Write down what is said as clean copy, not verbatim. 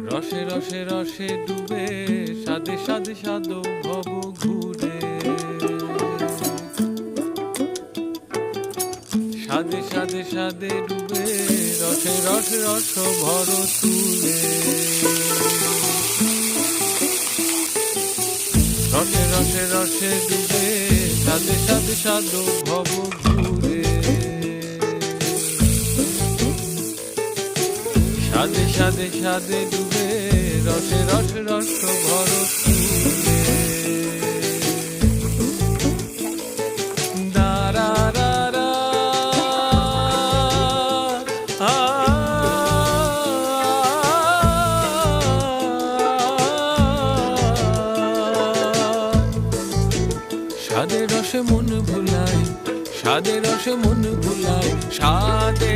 রসে রসে রসে ডুবে সাদে সাদে সাদো ভব ঘুরে সাদে সাদে সাদে ডুবে রসে রসে রস ভর তুলে রসে রসে রসে ডুবে সাদে সাদে সাদো ভব ঘুরে সাদে সাদে সাদে ডুবে রসে রসে রস ভর তুলে দারা রা রা সাদে রসে মন ভুলায় সাদে রসে মন ভুলায় সাদে